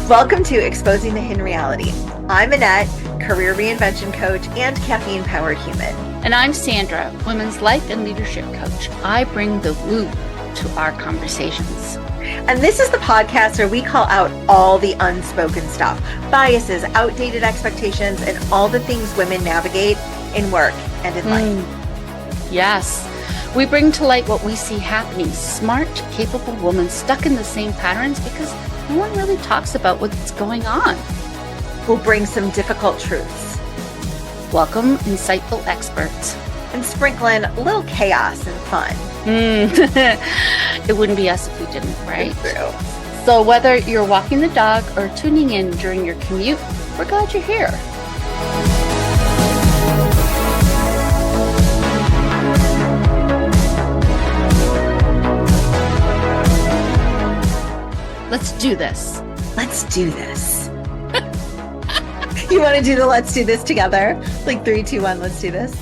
Welcome to Exposing the Hidden Reality. I'm Annette, career reinvention coach and caffeine-powered human. And I'm Sandra, women's life and leadership coach. I bring the woo to our conversations. And this is the podcast where we call out all the unspoken stuff, biases, outdated expectations, and all the things women navigate in work and in life. Yes. We bring to light what we see happening. Smart, capable women stuck in the same patterns because no one really talks about what's going on. We'll bring some difficult truths. Welcome, insightful experts. And sprinkle in a little chaos and fun. It wouldn't be us if we didn't, right? So whether you're walking the dog or tuning in during your commute, we're glad you're here. Let's do this. Let's do this. You want to do the let's do this together? Like 3, 2, 1, let's do this.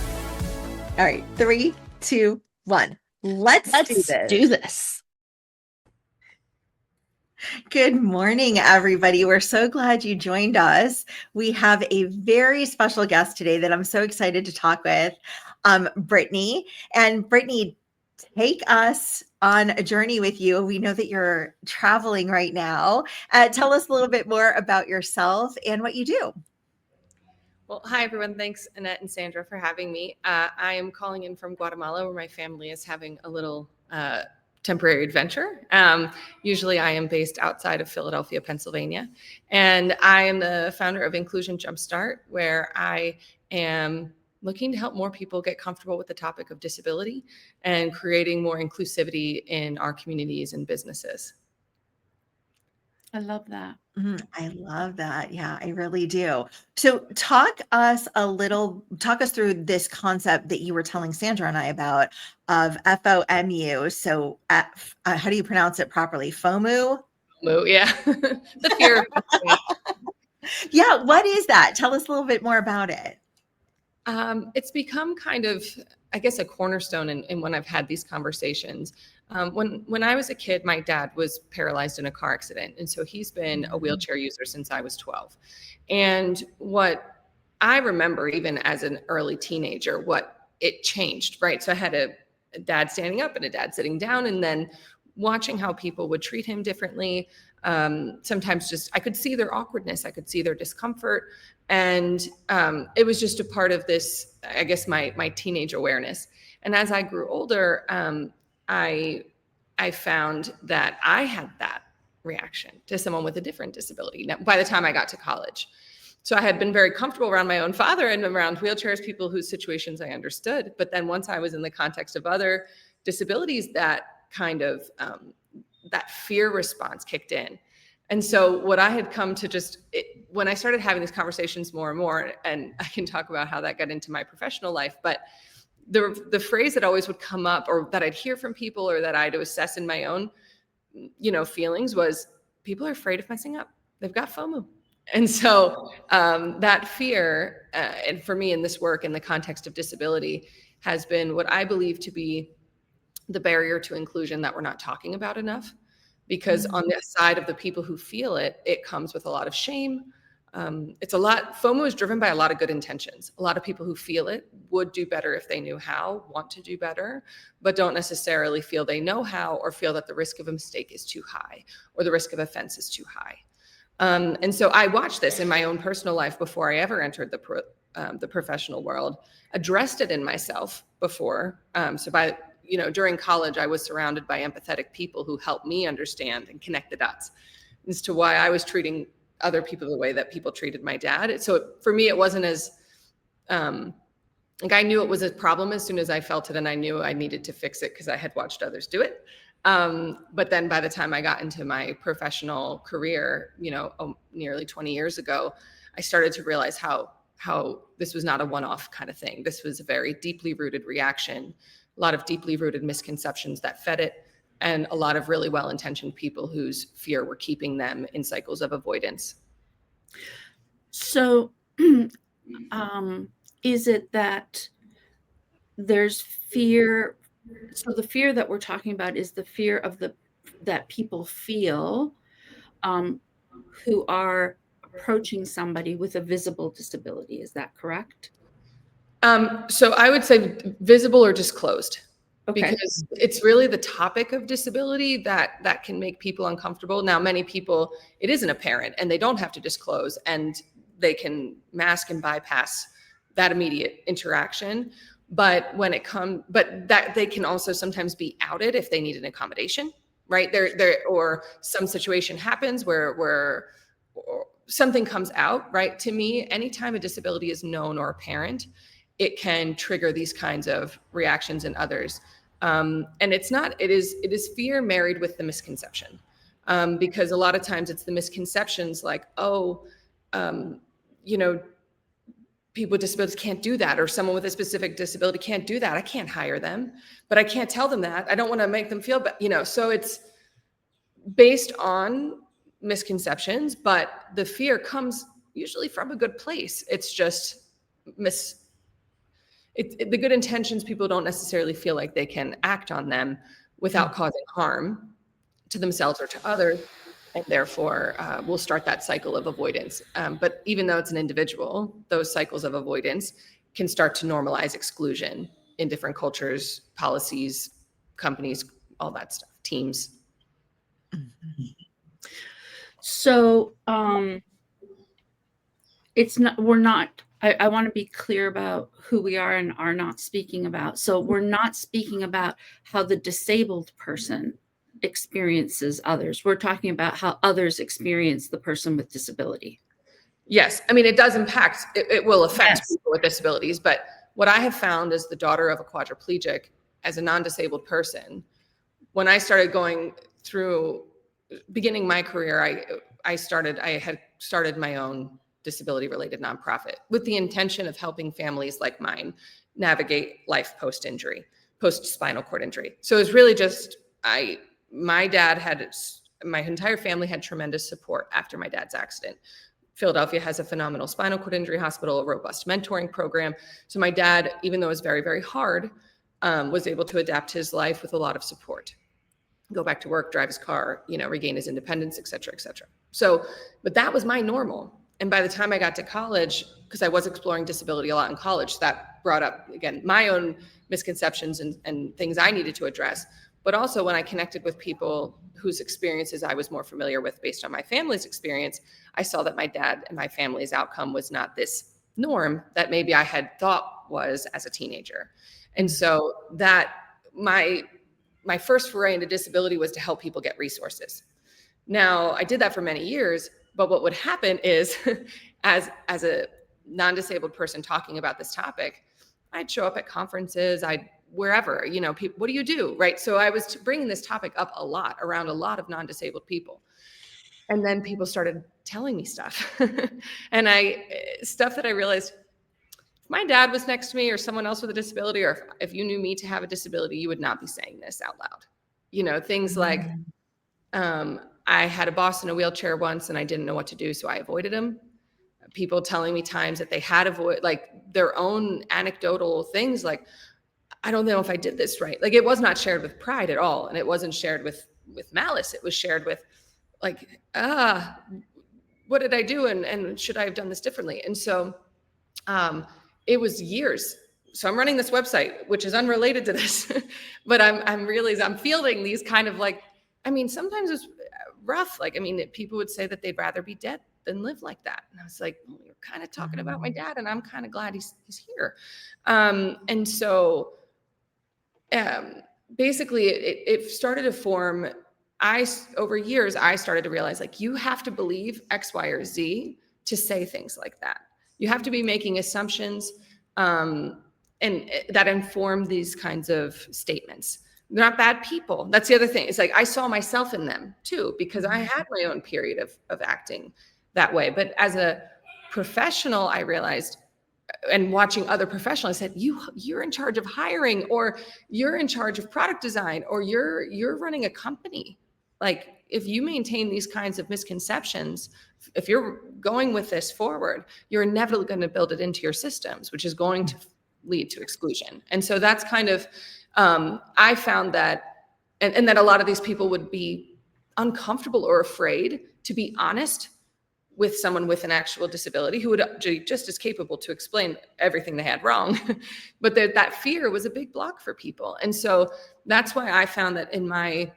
All right, 3, 2, 1. Let's do this. Good morning, everybody. We're so glad you joined us. We have a very special guest today that I'm so excited to talk with, Brittany. And Brittany, take us on a journey with you. We know that you're traveling right now. Tell us a little bit more about yourself and what you do. Well, hi, everyone. Thanks, Annette and Sandra, for having me. I am calling in from Guatemala, where my family is having a little temporary adventure. Usually I am based outside of Philadelphia, Pennsylvania, and I am the founder of Inclusion Jumpstart, where I am looking to help more people get comfortable with the topic of disability and creating more inclusivity in our communities and businesses. I love that. I love that. Yeah, I really do. So talk us through this concept that you were telling Sandra and I about of FOMU. So how do you pronounce it properly? FOMU? Yeah. The fear of Yeah. What is that? Tell us a little bit more about it. It's become kind of, I guess, a cornerstone in when I've had these conversations. When I was a kid, my dad was paralyzed in a car accident. And so he's been a wheelchair user since I was 12. And what I remember, even as an early teenager, what it changed, right? So I had a dad standing up and a dad sitting down, and then watching how people would treat him differently. Sometimes just, I could see their awkwardness. I could see their discomfort. And it was just a part of this, I guess, my teenage awareness. And as I grew older, I found that I had that reaction to someone with a different disability by the time I got to college. So I had been very comfortable around my own father and around wheelchairs, people whose situations I understood. But then once I was in the context of other disabilities, that kind of that fear response kicked in. And so what I had come to when I started having these conversations more and more, and I can talk about how that got into my professional life, but the phrase that always would come up, or that I'd hear from people, or that I had to assess in my own, feelings, was people are afraid of messing up. They've got FOMU. And so that fear, and for me in this work in the context of disability, has been what I believe to be the barrier to inclusion that we're not talking about enough. Because on the side of the people who feel it, it comes with a lot of shame. FOMO is driven by a lot of good intentions. A lot of people who feel it would do better if they knew how, want to do better, but don't necessarily feel they know how, or feel that the risk of a mistake is too high, or the risk of offense is too high. And so I watched this in my own personal life before I ever entered the professional world, addressed it in myself before. During college, I was surrounded by empathetic people who helped me understand and connect the dots as to why I was treating other people the way that people treated my dad. So for me, it wasn't as, I knew it was a problem as soon as I felt it, and I knew I needed to fix it because I had watched others do it. But then by the time I got into my professional career, nearly 20 years ago, I started to realize how this was not a one-off kind of thing. This was a very deeply rooted reaction, a lot of deeply rooted misconceptions that fed it, and a lot of really well-intentioned people whose fear were keeping them in cycles of avoidance. So is it that there's fear? So the fear that we're talking about is the fear of that people feel who are approaching somebody with a visible disability. Is that correct? So I would say visible or disclosed. Okay. Because it's really the topic of disability that can make people uncomfortable. Now, many people, it isn't apparent and they don't have to disclose, and they can mask and bypass that immediate interaction. But that they can also sometimes be outed if they need an accommodation, right? Or some situation happens where or something comes out, right? To me, anytime a disability is known or apparent, it can trigger these kinds of reactions in others. And it is fear married with the misconception. Because a lot of times it's the misconceptions like, people with disabilities can't do that, or someone with a specific disability can't do that. I can't hire them, but I can't tell them that. I don't want to make them feel bad, so it's based on misconceptions, but the fear comes usually from a good place. It's just the good intentions, people don't necessarily feel like they can act on them without causing harm to themselves or to others, and therefore we'll start that cycle of avoidance. But even though it's an individual, those cycles of avoidance can start to normalize exclusion in different cultures, policies, companies, all that stuff, teams. So I want to be clear about who we are and are not speaking about. So we're not speaking about how the disabled person experiences others. We're talking about how others experience the person with disability. Yes. I mean, it does impact, it will affect people with disabilities. But what I have found as the daughter of a quadriplegic, as a non-disabled person, when I started going through beginning my career, I had started my own disability-related nonprofit with the intention of helping families like mine navigate life post-injury, post-spinal cord injury. So it was really just, my entire family had tremendous support after my dad's accident. Philadelphia has a phenomenal spinal cord injury hospital, a robust mentoring program. So my dad, even though it was very, very hard, was able to adapt his life with a lot of support. Go back to work, drive his car, regain his independence, et cetera, et cetera. So, but that was my normal. And by the time I got to college, because I was exploring disability a lot in college, that brought up, again, my own misconceptions and things I needed to address. But also when I connected with people whose experiences I was more familiar with based on my family's experience, I saw that my dad and my family's outcome was not this norm that maybe I had thought was as a teenager. And so that my first foray into disability was to help people get resources. Now, I did that for many years, but what would happen is as a non-disabled person talking about this topic, I'd show up at conferences, wherever, people, what do you do, right? So I was bringing this topic up a lot around a lot of non-disabled people. And then people started telling me stuff. And stuff that I realized, if my dad was next to me or someone else with a disability, or if you knew me to have a disability, you would not be saying this out loud. Things like, I had a boss in a wheelchair once and I didn't know what to do, so I avoided him. People telling me times that they had their own anecdotal things, like, I don't know if I did this right. Like, it was not shared with pride at all. And it wasn't shared with malice. It was shared with like, what did I do? And should I have done this differently? And so it was years. So I'm running this website, which is unrelated to this, but I'm fielding these kind of sometimes it's rough. People would say that they'd rather be dead than live like that. And I was like, well, you're kind of talking about my dad, and I'm kind of glad he's here. And so basically it started to form. Over years, I started to realize, you have to believe X, Y, or Z to say things like that. You have to be making assumptions and that inform these kinds of statements. They're not bad people. That's the other thing. It's I saw myself in them too, because I had my own period of acting that way. But as a professional, I realized, and watching other professionals, I said, you're in charge of hiring, or you're in charge of product design, or you're running a company. If you maintain these kinds of misconceptions, if you're going with this forward, you're inevitably going to build it into your systems, which is going to lead to exclusion. And so that's kind of, I found that, and that a lot of these people would be uncomfortable or afraid to be honest with someone with an actual disability who would be just as capable to explain everything they had wrong. But that fear was a big block for people. And so that's why I found that the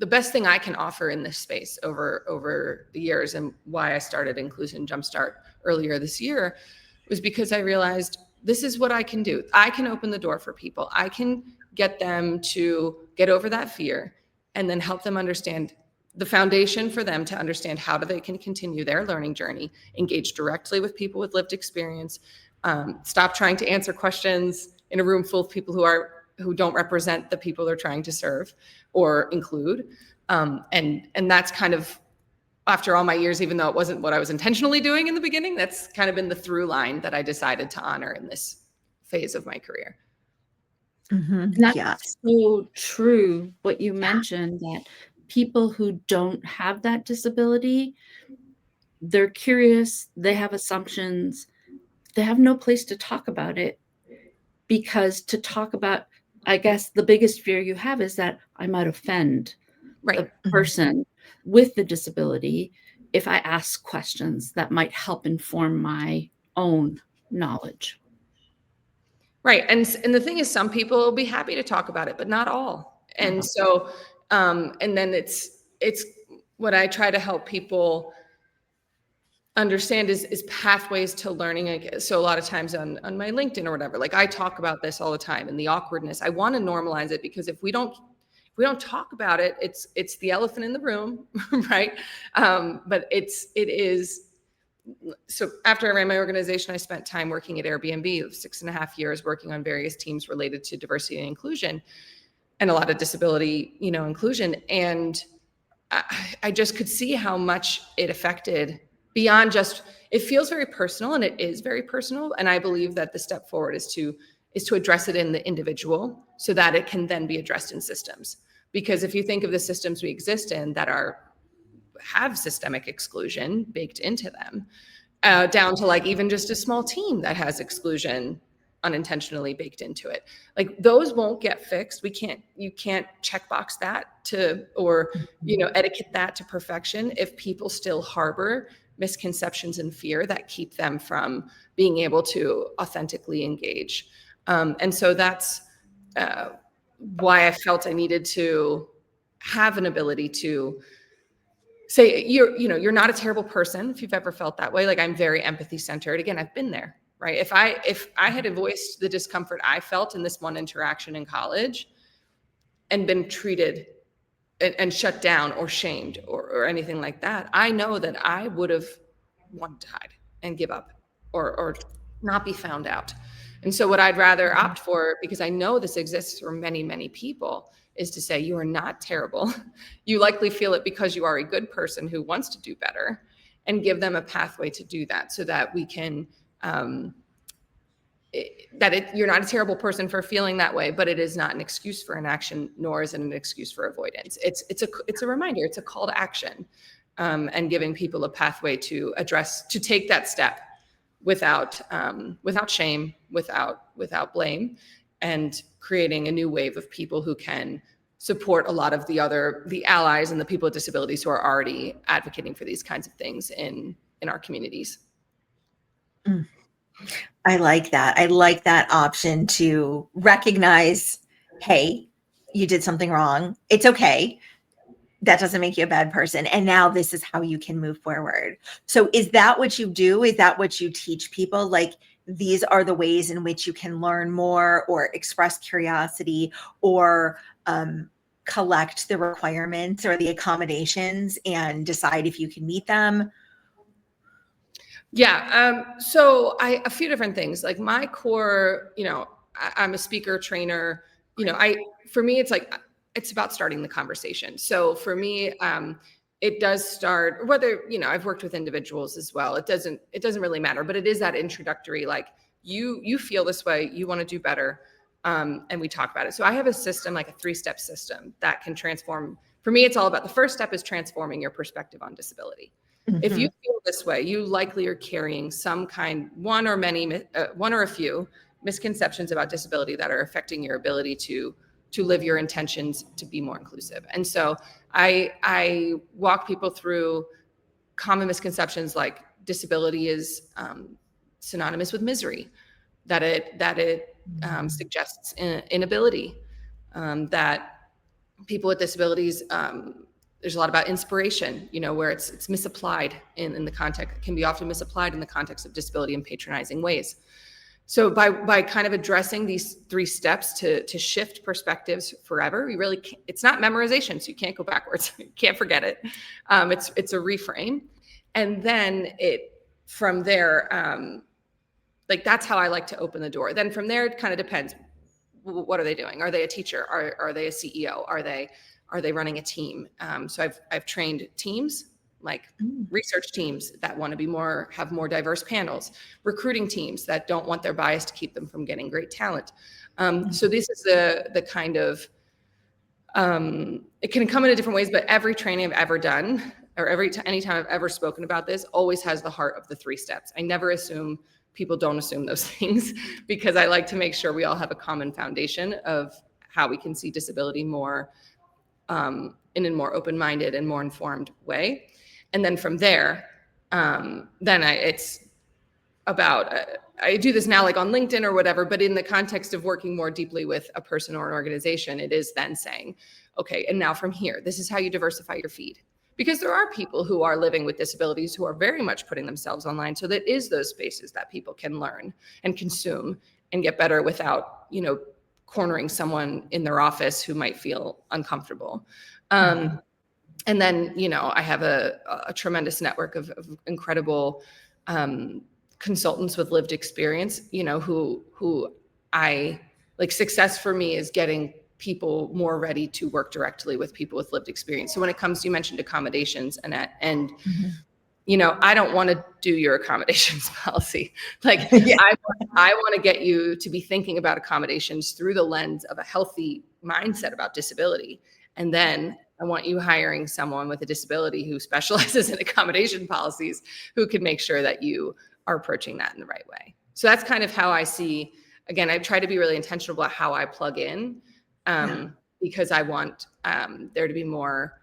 best thing I can offer in this space over the years, and why I started Inclusion Jumpstart earlier this year, was because I realized this is what I can do. I can open the door for people. I can get them to get over that fear and then help them understand the foundation for them to understand how they can continue their learning journey, engage directly with people with lived experience, stop trying to answer questions in a room full of people who don't represent the people they're trying to serve or include. And that's kind of, after all my years, even though it wasn't what I was intentionally doing in the beginning, that's kind of been the through line that I decided to honor in this phase of my career. And that's so true, what you mentioned, that people who don't have that disability, they're curious, they have assumptions, they have no place to talk about it, because to talk about, I guess the biggest fear you have is that I might offend the person with the disability if I ask questions that might help inform my own knowledge. Right. And the thing is, some people will be happy to talk about it, but not all. And so, and then it's what I try to help people understand is pathways to learning. So a lot of times on my LinkedIn or whatever, like I talk about this all the time, and the awkwardness. I want to normalize it, because if we don't talk about it, it's the elephant in the room, right? But it is. So after I ran my organization, I spent time working at Airbnb, 6.5 years, working on various teams related to diversity and inclusion, and a lot of disability, inclusion. And I just could see how much it affected beyond just, it feels very personal, and it is very personal. And I believe that the step forward is to address it in the individual, so that it can then be addressed in systems. Because if you think of the systems we exist in that have systemic exclusion baked into them, down to like even just a small team that has exclusion unintentionally baked into it, like those won't get fixed. You can't checkbox that or etiquette that to perfection if people still harbor misconceptions and fear that keep them from being able to authentically engage. And so that's why I felt I needed to have an ability to say, you're not a terrible person if you've ever felt that way. Like, I'm very empathy centered. Again, I've been there, right? If I had voiced the discomfort I felt in this one interaction in college and been treated and shut down or shamed or anything like that, I know that I would have wanted to hide and give up or not be found out. And so what I'd rather opt for, because I know this exists for many, many people, is to say, you are not terrible. You likely feel it because you are a good person who wants to do better, and give them a pathway to do that, so that we can, you're not a terrible person for feeling that way, but it is not an excuse for inaction, nor is it an excuse for avoidance. It's a reminder, it's a call to action, and giving people a pathway to take that step without shame, without blame, and creating a new wave of people who can support a lot of the allies and the people with disabilities who are already advocating for these kinds of things in our communities. I like that. I like that option to recognize, hey, you did something wrong. It's okay. That doesn't make you a bad person. And now this is how you can move forward. So is that what you do? Is that what you teach people? Like, these are the ways in which you can learn more or express curiosity or collect the requirements or the accommodations and decide if you can meet them? Yeah. So a few different things. Like, my core, I'm a speaker, trainer. For me, it's about starting the conversation. So for me, it does start, whether, I've worked with individuals as well. It doesn't really matter, but it is that introductory, like, you feel this way, you want to do better. And we talk about it. So I have a system, like a 3-step system that can transform. For me, it's all about, the first step is transforming your perspective on disability. Mm-hmm. If you feel this way, you likely are carrying some kind, one or a few misconceptions about disability that are affecting your ability to live your intentions to be more inclusive. And so I walk people through common misconceptions like disability is synonymous with misery, that it suggests inability, that people with disabilities, there's a lot about inspiration, where it's misapplied in the context, can be often misapplied in the context of disability in patronizing ways. So by kind of addressing these 3 steps to shift perspectives forever, you really can't, it's not memorization, so you can't go backwards. You can't forget it. It's a reframe. And then from there, like that's how I like to open the door. Then from there, it kind of depends. What are they doing? Are they a teacher? Are they a CEO? Are they running a team? So I've trained teams, like research teams that want to have more diverse panels, recruiting teams that don't want their bias to keep them from getting great talent. So this is the kind of, it can come in different ways, but every training I've ever done, or anytime I've ever spoken about this, always has the heart of the 3 steps. I never assume, people don't assume those things, because I like to make sure we all have a common foundation of how we can see disability more in a more open-minded and more informed way. And then from there, it's about, I do this now like on LinkedIn or whatever, but in the context of working more deeply with a person or an organization, it is then saying, okay, and now from here, this is how you diversify your feed. Because there are people who are living with disabilities who are very much putting themselves online. So that is those spaces that people can learn and consume and get better without, cornering someone in their office who might feel uncomfortable. And then, I have a tremendous network of incredible consultants with lived experience, who I like. Success for me is getting people more ready to work directly with people with lived experience. So when it comes to, you mentioned accommodations and I don't want to do your accommodations policy. Like yeah. I want to get you to be thinking about accommodations through the lens of a healthy mindset about disability. And then I want you hiring someone with a disability who specializes in accommodation policies, who can make sure that you are approaching that in the right way. So that's kind of how I see, again, I try to be really intentional about how I plug in, because I want there to be more,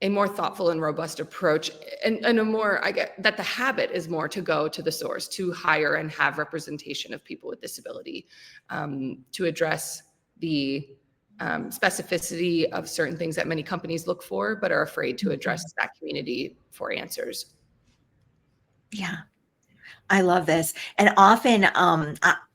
a more thoughtful and robust approach, and a more, I get that the habit is more to go to the source, to hire and have representation of people with disability, to address the specificity of certain things that many companies look for, but are afraid to address that community for answers. Yeah. I love this. And often,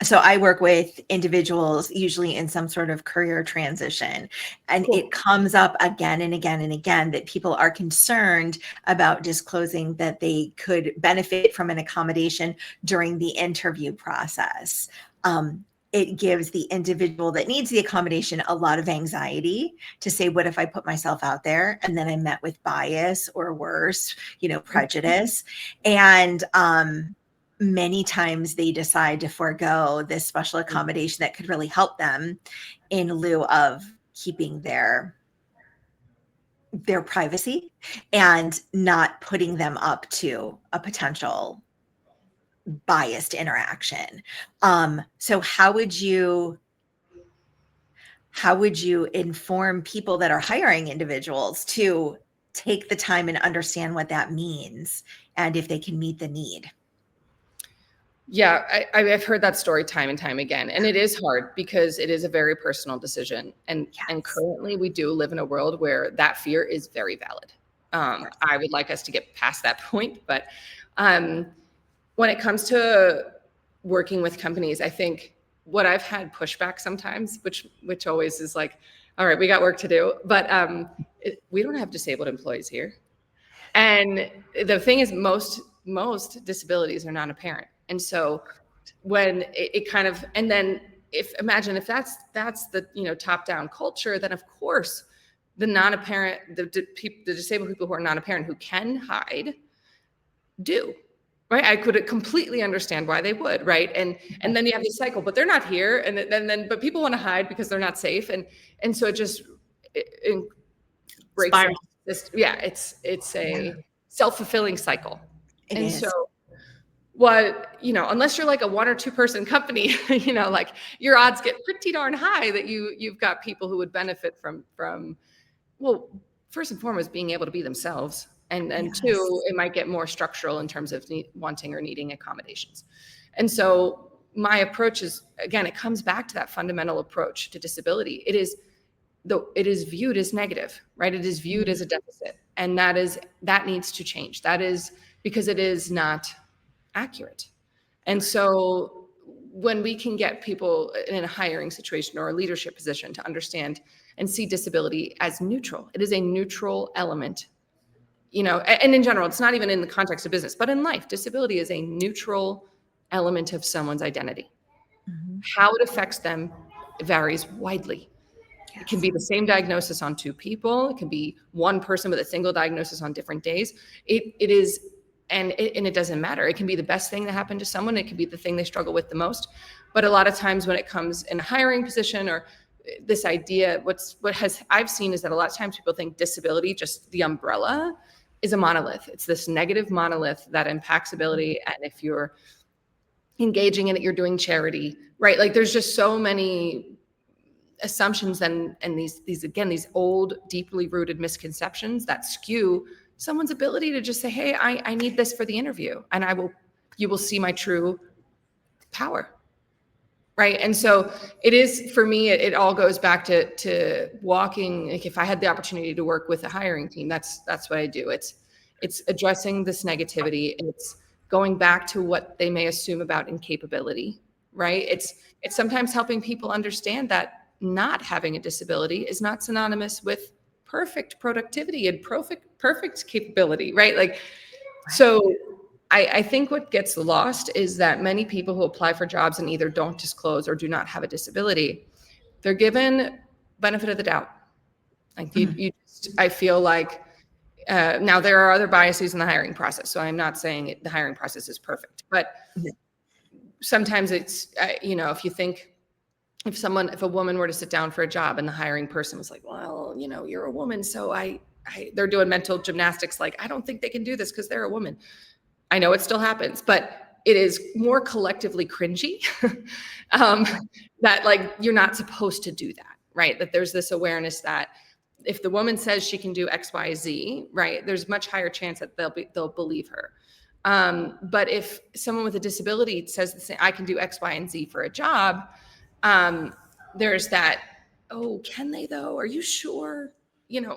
so I work with individuals usually in some sort of career transition, and cool. It comes up again and again and again that people are concerned about disclosing that they could benefit from an accommodation during the interview process. It gives the individual that needs the accommodation a lot of anxiety to say, what if I put myself out there and then I'm met with bias or worse, prejudice? And, many times they decide to forego this special accommodation that could really help them in lieu of keeping their privacy and not putting them up to a potential biased interaction. So how would you inform people that are hiring individuals to take the time and understand what that means and if they can meet the need? Yeah, I've heard that story time and time again, and it is hard because it is a very personal decision. And yes. And currently we do live in a world where that fear is very valid. I would like us to get past that point, but when it comes to working with companies, I think what I've had pushback sometimes, which always is like, all right, we got work to do, but we don't have disabled employees here. And the thing is, most disabilities are non-apparent. And so when it kind of, and then imagine if that's the top-down culture, then of course the non-apparent, the disabled people who are non-apparent who can hide do, right? I could completely understand why they would, right? And then you have this cycle, but they're not here, and then but people want to hide because they're not safe, and so it just breaks. It's a self-fulfilling cycle. It is. So what, unless you're like a 1 or 2 person company, like your odds get pretty darn high that you've got people who would benefit from, well, first and foremost, being able to be themselves. And Yes. 2, it might get more structural in terms of wanting or needing accommodations. And so my approach is, again, it comes back to that fundamental approach to disability. It is viewed as negative, right? It is viewed as a deficit. And that needs to change. That is because it is not accurate. And so when we can get people in a hiring situation or a leadership position to understand and see disability as neutral, it is a neutral element, and in general, it's not even in the context of business, but in life, disability is a neutral element of someone's identity. Mm-hmm. How it affects them varies widely. Yes. It can be the same diagnosis on 2 people. It can be one person with a single diagnosis on different days. It is, and it doesn't matter. It can be the best thing that happened to someone. It can be the thing they struggle with the most. But a lot of times when it comes in a hiring position or this idea, I've seen is that a lot of times people think disability, just the umbrella, is a monolith. It's this negative monolith that impacts ability. And if you're engaging in it, you're doing charity, right? Like there's just so many assumptions and these old, deeply rooted misconceptions that skew someone's ability to just say, hey, I need this for the interview, and you will see my true power. Right. And so it is, for me, it all goes back to walking. Like if I had the opportunity to work with a hiring team, that's what I do. It's addressing this negativity, and it's going back to what they may assume about incapability. Right. It's sometimes helping people understand that not having a disability is not synonymous with perfect productivity and perfect capability. Right. Like, so I think what gets lost is that many people who apply for jobs and either don't disclose or do not have a disability, they're given benefit of the doubt. Like I feel like now there are other biases in the hiring process. So I'm not saying the hiring process is perfect, but sometimes it's, if you think, if a woman were to sit down for a job and the hiring person was like, well, you're a woman. So they're doing mental gymnastics. Like, I don't think they can do this because they're a woman. I know it still happens, but it is more collectively cringy that like, you're not supposed to do that, right? That there's this awareness that if the woman says she can do X, Y, Z, right, there's much higher chance that they'll believe her. But if someone with a disability says the same, I can do X, Y, and Z for a job, there's that, oh, can they though? Are you sure?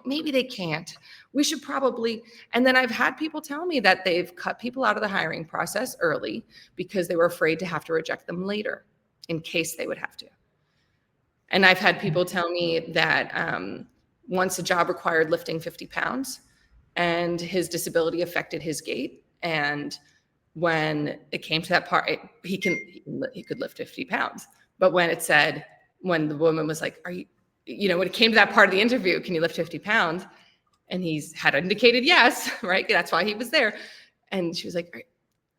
Maybe they can't. We should probably, and then I've had people tell me that they've cut people out of the hiring process early because they were afraid to have to reject them later in case they would have to. And I've had people tell me that once a job required lifting 50 pounds and his disability affected his gait. And when it came to that part, he could lift 50 pounds. But when the woman was like, when it came to that part of the interview, can you lift 50 pounds? And he's had indicated yes, right? That's why he was there. And she was like,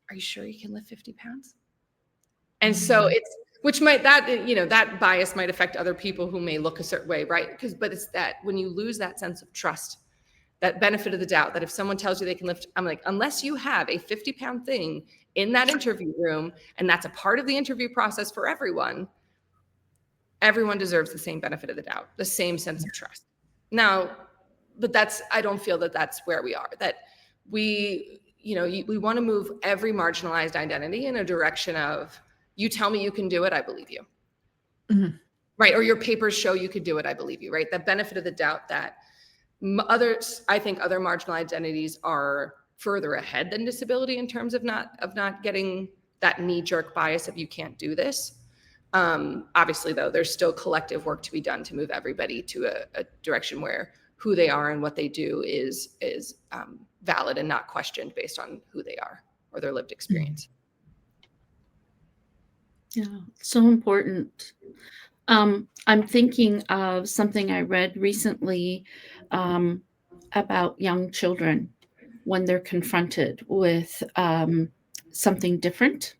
are you sure you can lift 50 pounds? And so that bias might affect other people who may look a certain way, right? But it's that when you lose that sense of trust, that benefit of the doubt, that if someone tells you they can lift, I'm like, unless you have a 50-pound thing in that interview room, and that's a part of the interview process for everyone deserves the same benefit of the doubt, the same sense of trust. Now, but I don't feel that that's where we are, that we want to move every marginalized identity in a direction of, you tell me you can do it, I believe you. Mm-hmm. Right. Or your papers show you could do it, I believe you, right? That benefit of the doubt that I think other marginal identities are further ahead than disability in terms of not getting that knee-jerk bias of you can't do this. Obviously, though, there's still collective work to be done to move everybody to a direction where who they are and what they do is valid and not questioned based on who they are or their lived experience. Yeah, so important. I'm thinking of something I read recently about young children when they're confronted with something different,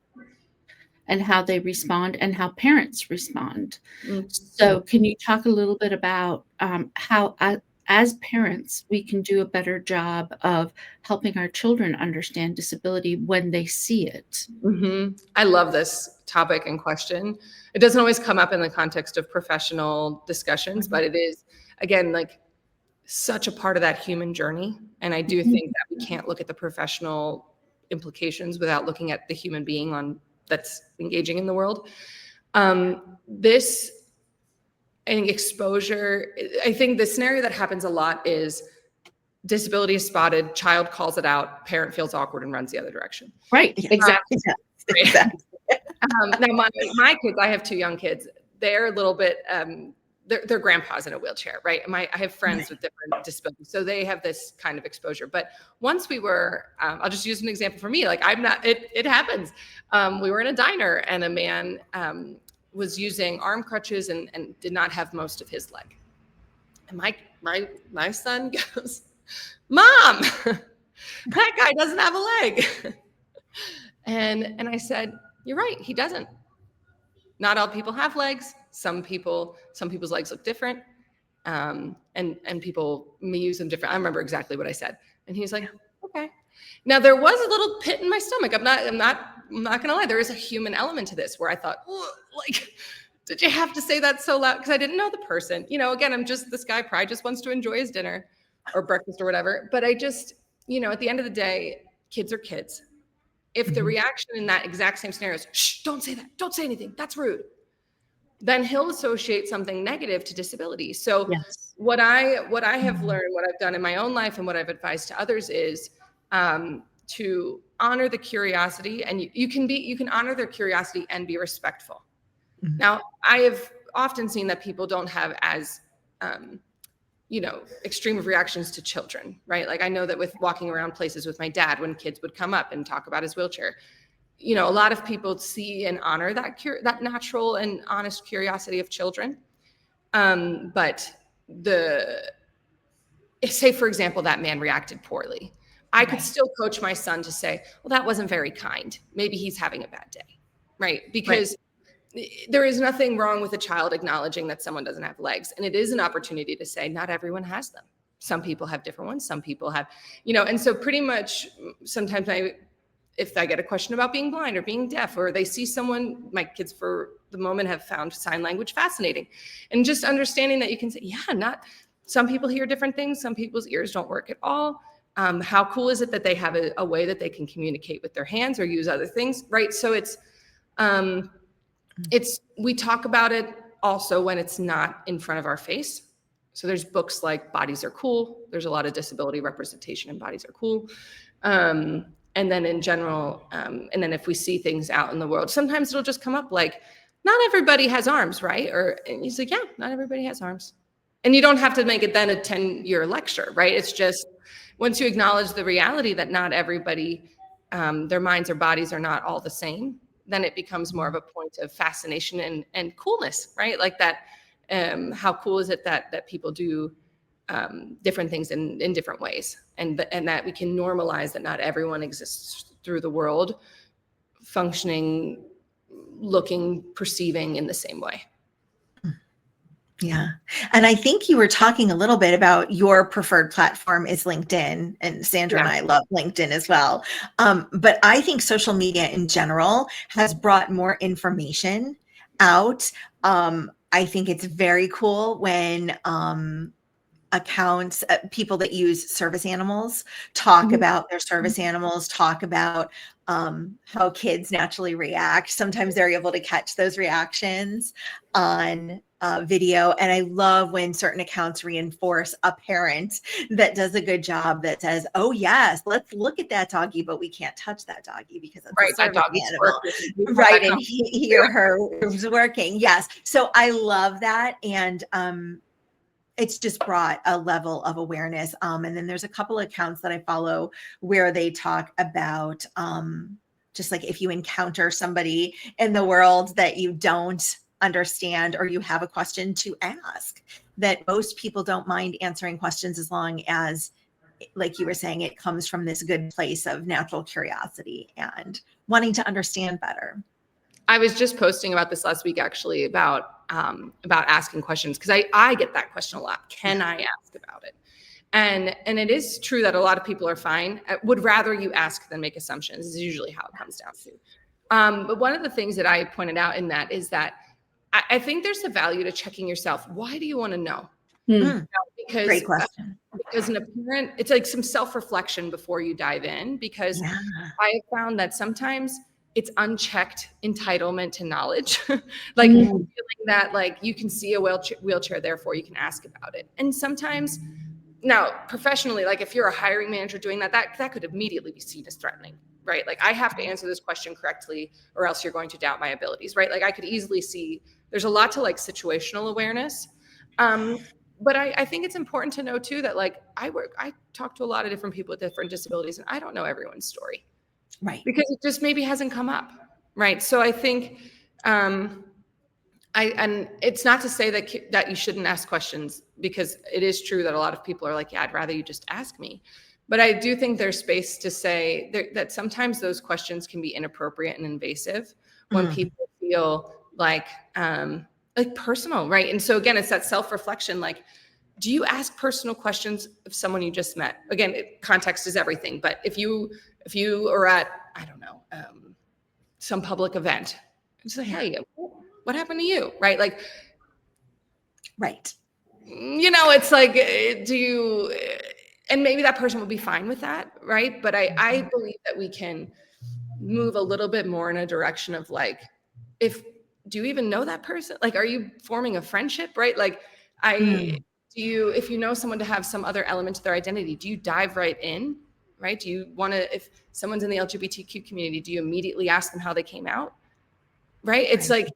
and how they respond and how parents respond. Mm-hmm. So can you talk a little bit about how as parents, we can do a better job of helping our children understand disability when they see it. I love this topic and question. It doesn't always come up in the context of professional discussions, but it is, again, like such a part of that human journey. And I do think that we can't look at the professional implications without looking at the human being that's engaging in the world. This, I think, exposure, I think the scenario that happens a lot is disability is spotted, child calls it out, parent feels awkward and runs the other direction. Right, exactly. Exactly. Now my kids, I have 2 young kids. They're a little bit, their grandpa's in a wheelchair, right? I have friends with different disabilities, so they have this kind of exposure. But once we were, I'll just use an example for me. Like it happens. We were in a diner and a man was using arm crutches and did not have most of his leg. And my son goes, "Mom, that guy doesn't have a leg." And I said, "You're right, he doesn't. Not all people have legs. Some people's legs look different. And people may use them different." I remember exactly what I said. And he's like, "Okay." Now there was a little pit in my stomach. I'm not gonna lie. There is a human element to this where I thought, like, did you have to say that so loud? Because I didn't know the person. Again, I'm just, this guy probably just wants to enjoy his dinner or breakfast or whatever. But I just, at the end of the day, kids are kids. If the reaction in that exact same scenario is, "Shh, don't say that. Don't say anything. That's rude," then he'll associate something negative to disability. So Yes. what I have learned, what I've done in my own life and what I've advised to others is to honor the curiosity, and you can honor their curiosity and be respectful. Now, I have often seen that people don't have as extreme of reactions to children, right? Like I know that with walking around places with my dad, when kids would come up and talk about his wheelchair, a lot of people see and honor that natural and honest curiosity of children. But say, for example, that man reacted poorly. I could still coach my son to say, "Well, that wasn't very kind. Maybe he's having a bad day," right? Because there is nothing wrong with a child acknowledging that someone doesn't have legs. And it is an opportunity to say, not everyone has them. Some people have different ones. Some people have, and so pretty much sometimes if I get a question about being blind or being deaf, or they see someone, my kids for the moment have found sign language fascinating. And just understanding that you can say, some people hear different things. Some people's ears don't work at all. How cool is it that they have a way that they can communicate with their hands or use other things, right? So we talk about it also when it's not in front of our face. So there's books like Bodies Are Cool. There's a lot of disability representation in Bodies Are Cool. And then in general, and then if we see things out in the world, sometimes it'll just come up like, not everybody has arms, right? And he's like, yeah, not everybody has arms. And you don't have to make it then a 10-year lecture, right? It's just, once you acknowledge the reality that not everybody, their minds or bodies are not all the same, then it becomes more of a point of fascination and coolness, right? Like that, how cool is it that people do different things in different ways, and that we can normalize that not everyone exists through the world functioning, looking, perceiving in the same way. Yeah. And I think you were talking a little bit about your preferred platform is LinkedIn, and Sandra and I love LinkedIn as well. But I think social media in general has brought more information out. I think it's very cool when accounts, people that use service animals talk about their service animals, talk about how kids naturally react. Sometimes they're able to catch those reactions on video. And I love when certain accounts reinforce a parent that does a good job, that says, "Oh yes, let's look at that doggy, but we can't touch that doggy because it's a service animal." Right. And he or her is working. Yes. So I love that. And it's just brought a level of awareness. And then there's a couple of accounts that I follow where they talk about just like if you encounter somebody in the world that you don't understand or you have a question to ask, that most people don't mind answering questions as long as, like you were saying, it comes from this good place of natural curiosity and wanting to understand better. I was just posting about this last week, actually, about asking questions, because I get that question a lot. Can I ask about it? And it is true that a lot of people are fine, would rather you ask than make assumptions, is usually how it comes down to. But one of the things that I pointed out in that is that I think there's a value to checking yourself. Why do you want to know? Because, Great question. Because an apparent, it's like some self-reflection before you dive in, because I have found that sometimes it's unchecked entitlement to knowledge. Like feeling that like you can see a wheelchair, therefore you can ask about it. And sometimes, now professionally, like if you're a hiring manager doing that could immediately be seen as threatening, right? Like I have to answer this question correctly or else you're going to doubt my abilities, right? Like I could easily see there's a lot to like situational awareness. But I think it's important to know too that like I talk to a lot of different people with different disabilities, and I don't know everyone's story, right? Because it just maybe hasn't come up, right? So I think, and it's not to say that you shouldn't ask questions, because it is true that a lot of people are like, yeah, I'd rather you just ask me. But I do think there's space to say that sometimes those questions can be inappropriate and invasive when people feel like personal, right? And so again, it's that self-reflection. Like, do you ask personal questions of someone you just met? Again, context is everything. But if you are at, I don't know, some public event, and say, hey, what happened to you, right? Like, right. It's like, do you? And maybe that person will be fine with that, right? But I believe that we can move a little bit more in a direction of like, do you even know that person? Like, are you forming a friendship, right? Like, if you know someone to have some other element to their identity, do you dive right in, right? Do you want to, if someone's in the LGBTQ community, do you immediately ask them how they came out, right? It's like,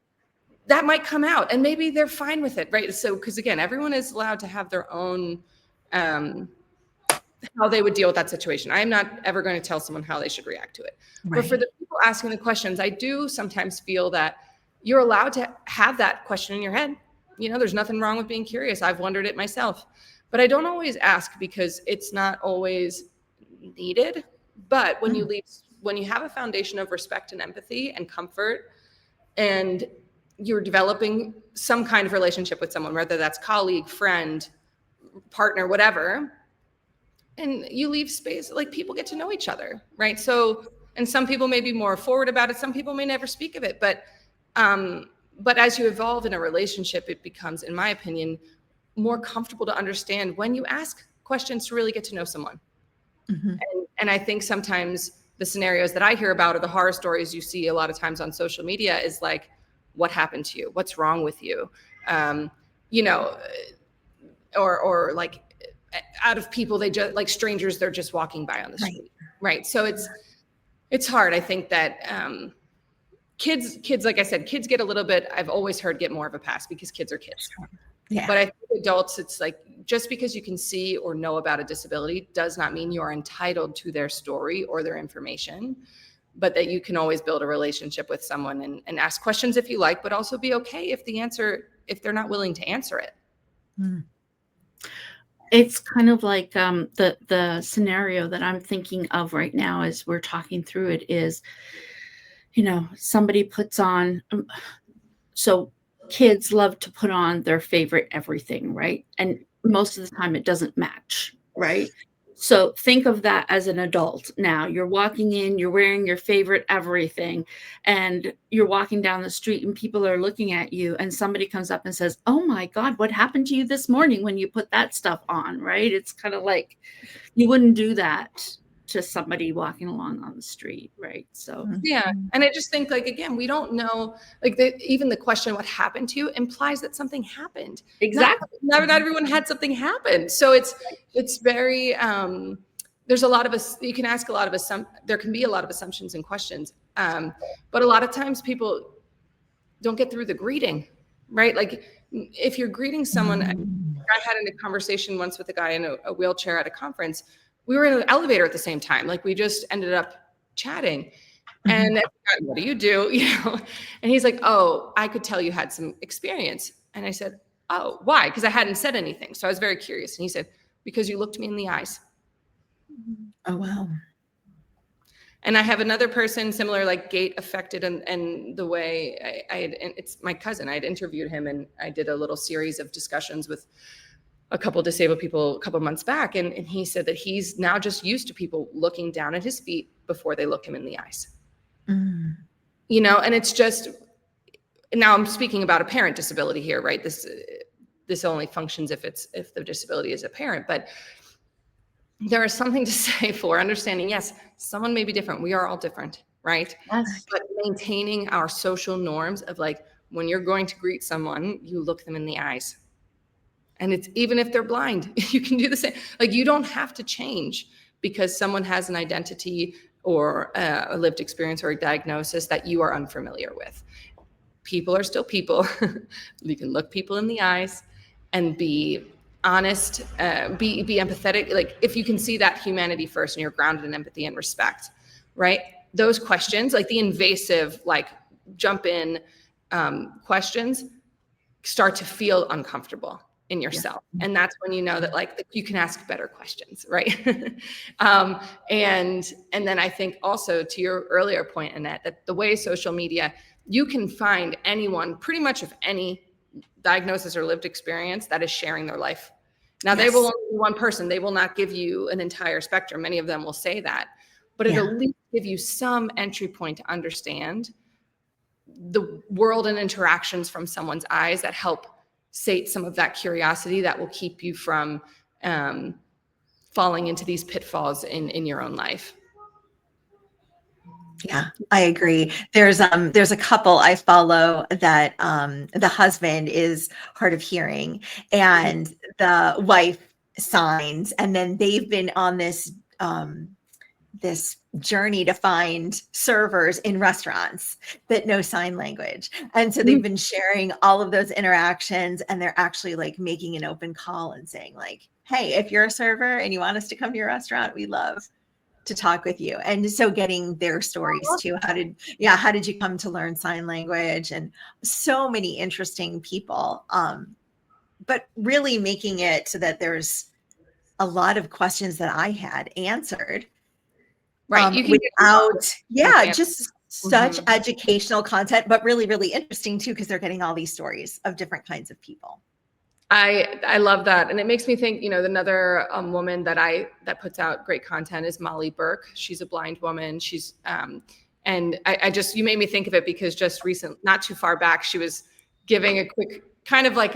that might come out and maybe they're fine with it, right? So, because again, everyone is allowed to have their own, how they would deal with that situation. I'm not ever going to tell someone how they should react to it. Right. But for the people asking the questions, I do sometimes feel that you're allowed to have that question in your head. There's nothing wrong with being curious. I've wondered it myself, but I don't always ask because it's not always needed. But when you have a foundation of respect and empathy and comfort, and you're developing some kind of relationship with someone, whether that's colleague, friend, partner, whatever, and you leave space, like people get to know each other, right? So, and some people may be more forward about it. Some people may never speak of it, but as you evolve in a relationship, it becomes, in my opinion, more comfortable to understand when you ask questions to really get to know someone. And I think sometimes the scenarios that I hear about, or the horror stories you see a lot of times on social media, is like, what happened to you? What's wrong with you? Or like, out of people, they just like strangers, they're just walking by on the street, right? So it's hard. I think that kids, like I said, kids get a little bit, I've always heard, get more of a pass because kids are kids. Yeah. But I think adults, it's like, just because you can see or know about a disability does not mean you are entitled to their story or their information, but that you can always build a relationship with someone and ask questions if you like, but also be okay if they're not willing to answer it. It's kind of like the scenario that I'm thinking of right now as we're talking through it is, somebody puts on, so kids love to put on their favorite everything, right? And most of the time it doesn't match, right? So think of that as an adult. Now you're walking in, you're wearing your favorite everything, and you're walking down the street and people are looking at you, and somebody comes up and says, oh my God, what happened to you this morning when you put that stuff on, right? It's kind of like, you wouldn't do that to somebody walking along on the street, right? So yeah. And I just think, like, again, we don't know, like, even the question, what happened to you, implies that something happened. Exactly. Not everyone had something happen. So it's very, there's a lot of us, you can ask a lot of there can be a lot of assumptions and questions. But a lot of times people don't get through the greeting, right? Like, if you're greeting someone, I had a conversation once with a guy in a wheelchair at a conference. We were in an elevator at the same time. Like, we just ended up chatting, and what do you do? And he's like, oh, I could tell you had some experience. And I said, oh, why? Because I hadn't said anything. So I was very curious. And he said, because you looked me in the eyes. Oh, wow. And I have another person similar, like gait affected, and the way it's my cousin. I had interviewed him, and I did a little series of discussions with a couple disabled people a couple months back. And he said that he's now just used to people looking down at his feet before they look him in the eyes. Mm. You know, and it's just, now I'm speaking about a parent disability here, right? This only functions if the disability is apparent, but there is something to say for understanding, yes, someone may be different. We are all different, right? Yes. But maintaining our social norms of like, when you're going to greet someone, you look them in the eyes. And it's even if they're blind, you can do the same. Like, you don't have to change because someone has an identity or a lived experience or a diagnosis that you are unfamiliar with. People are still people. You can look people in the eyes and be honest, be empathetic. Like, if you can see that humanity first and you're grounded in empathy and respect, right? Those questions, like the invasive, like jump in questions, start to feel uncomfortable in yourself. Yeah. And that's when you know that like you can ask better questions, right? And then I think also to your earlier point, Annette, that the way social media, you can find anyone pretty much of any diagnosis or lived experience that is sharing their life. Now, They will only be one person. They will not give you an entire spectrum. Many of them will say that, but it'll at least give you some entry point to understand the world and interactions from someone's eyes that help sate some of that curiosity that will keep you from falling into these pitfalls in your own life. Yeah, I agree. There's a couple I follow that the husband is hard of hearing and the wife signs, and then they've been on this this journey to find servers in restaurants that know sign language. And so they've been sharing all of those interactions, and they're actually like making an open call and saying like, hey, if you're a server and you want us to come to your restaurant, we love to talk with you. And so getting their stories too. How did you come to learn sign language? And so many interesting people. But really making it so that there's a lot of questions that I had answered. Right. You can without, just such educational content, but really, really interesting too, because they're getting all these stories of different kinds of people. I love that. And it makes me think, another woman that puts out great content is Molly Burke. She's a blind woman. She's, and you made me think of it because just not too far back, she was giving a quick kind of like,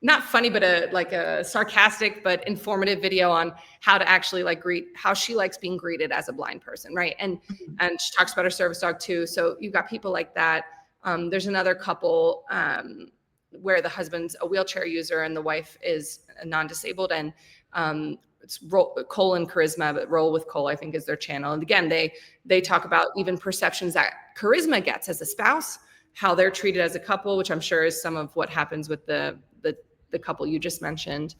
not funny, but a sarcastic, but informative video on how to actually how she likes being greeted as a blind person. Right. And she talks about her service dog too. So you've got people like that. There's another couple, where the husband's a wheelchair user and the wife is a non-disabled, and it's Cole and Charisma, but Roll with Cole, I think, is their channel. And again, they talk about even perceptions that Charisma gets as a spouse, how they're treated as a couple, which I'm sure is some of what happens with the couple you just mentioned.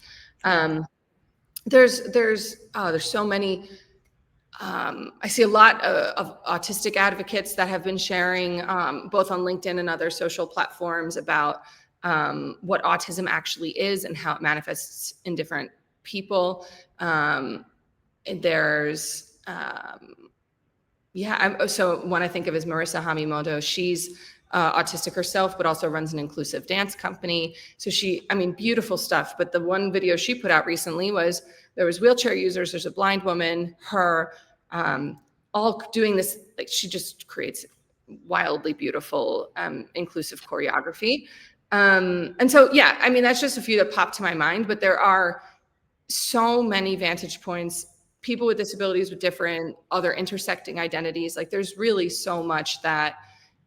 There's so many. I see a lot of autistic advocates that have been sharing both on LinkedIn and other social platforms about what autism actually is and how it manifests in different people. And there's, so one I think of is Marissa Hamimoto. She's autistic herself, but also runs an inclusive dance company. So beautiful stuff. But the one video she put out recently was there was wheelchair users, there's a blind woman, her, all doing this, like she just creates wildly beautiful, inclusive choreography. And so, that's just a few that popped to my mind, but there are so many vantage points, people with disabilities with different other intersecting identities. Like there's really so much that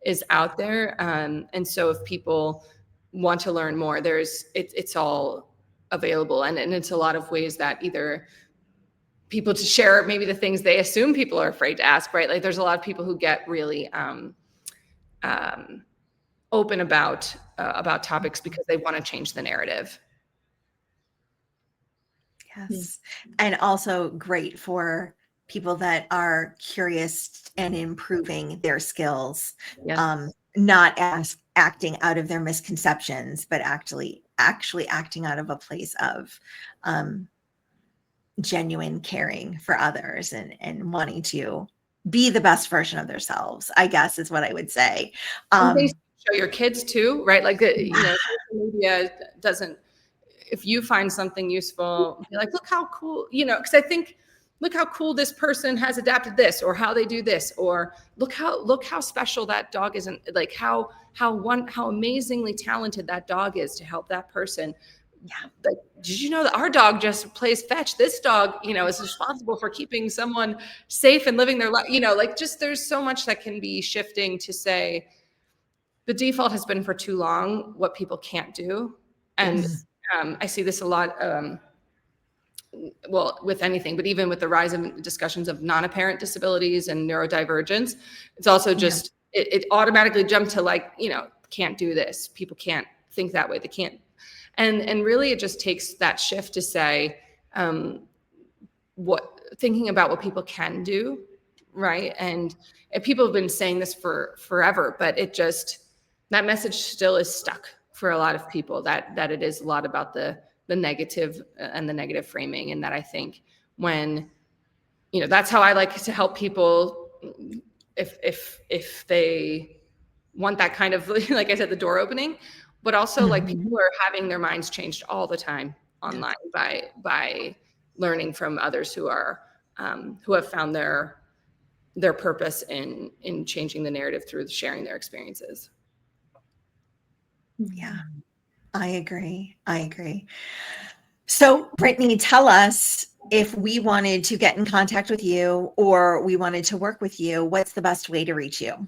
is out there. And so if people want to learn more, it's all available. And it's a lot of ways that either people to share maybe the things they assume people are afraid to ask, right? Like there's a lot of people who get really, open about topics because they want to change the narrative. Yes. And also great for people that are curious and improving their skills, not acting out of their misconceptions, but actually acting out of a place of genuine caring for others and wanting to be the best version of themselves, I guess is what I would say. And things to show your kids too, right? Like, social media doesn't, if you find something useful, be like, look how cool, because I think, look how cool this person has adapted this, or how they do this, or look how special that dog is, and like how amazingly talented that dog is to help that person. Yeah. Like, did you know that our dog just plays fetch? This dog, is responsible for keeping someone safe and living their life. Just there's so much that can be shifting to say the default has been for too long what people can't do. And I see this a lot. Well, with anything, but even with the rise of discussions of non-apparent disabilities and neurodivergence, it's also just, it automatically jumped to like, can't do this. People can't think that way. They can't. And really it just takes that shift to say, thinking about what people can do. Right. And people have been saying this for forever, but that message still is stuck for a lot of people, that it is a lot about the negative and the negative framing. And that I think when, that's how I like to help people if they want that kind of, like I said, the door opening, but also like people are having their minds changed all the time online by learning from others who have found their purpose in changing the narrative through sharing their experiences. Yeah, I agree. So Brittany, tell us, if we wanted to get in contact with you or we wanted to work with you, what's the best way to reach you?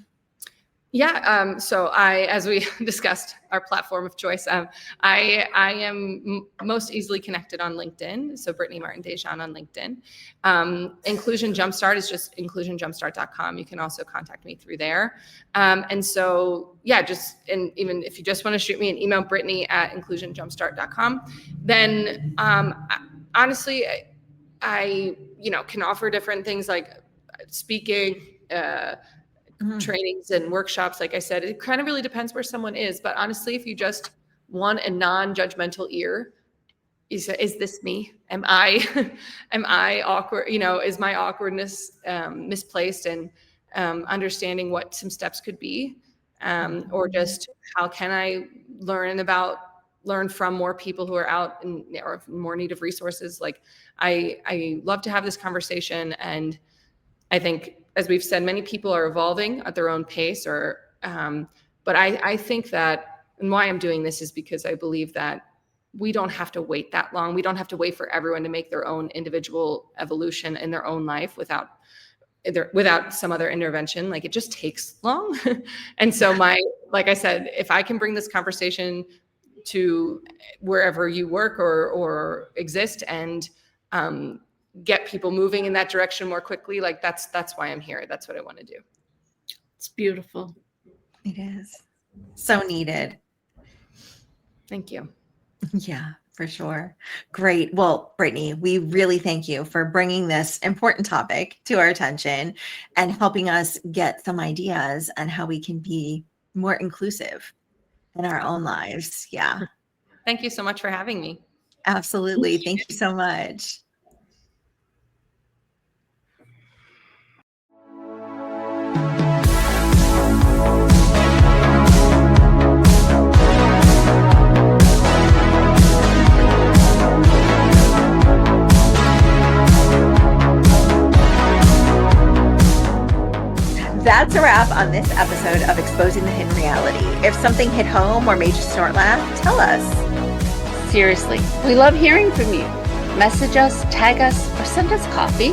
Yeah. So as we discussed, our platform of choice, I am most easily connected on LinkedIn. So Brittany Martin Déjean on LinkedIn. Inclusion Jumpstart is just inclusionjumpstart.com. You can also contact me through there. And so, yeah, and even if you just want to shoot me an email, Brittany@inclusionjumpstart.com, then honestly, I can offer different things like speaking, trainings and workshops. Like I said, it kind of really depends where someone is. But honestly, if you just want a non-judgmental ear, is this me? Am I awkward? Is my awkwardness misplaced? And understanding what some steps could be, or just how can I learn from more people who are out or more need of resources. Like I love to have this conversation, and I think, as we've said, many people are evolving at their own pace, but I think that, and why I'm doing this is because I believe that we don't have to wait that long. We don't have to wait for everyone to make their own individual evolution in their own life without some other intervention. Like, it just takes long. And so like I said, if I can bring this conversation to wherever you work or exist, and get people moving in that direction more quickly, like that's why I'm here. That's what I want to do. It's beautiful. It is so needed. Thank you. Yeah, for sure. Great. Well, Brittany, we really thank you for bringing this important topic to our attention and helping us get some ideas on how we can be more inclusive in our own lives. Yeah. Thank you so much for having me. Absolutely. Thank you so much. That's a wrap on this episode of Exposing the Hidden Reality. If something hit home or made you snort laugh, tell us. Seriously, we love hearing from you. Message us, tag us, or send us coffee.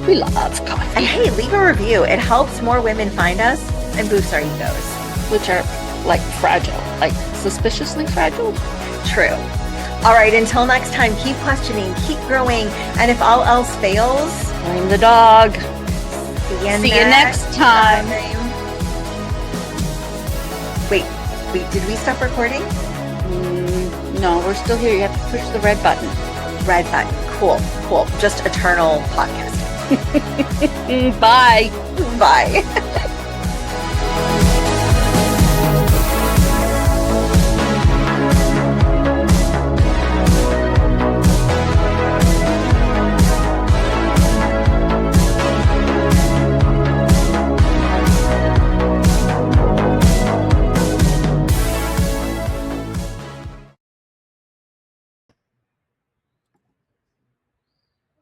We love coffee. And hey, leave a review. It helps more women find us and boosts our egos. Which are like fragile, like suspiciously fragile. True. All right, until next time, keep questioning, keep growing, and if all else fails, blame the dog. See you next time. Wait, did we stop recording? No, we're still here. You have to push the red button. Red button. Cool. Just eternal podcasting. Bye. Bye.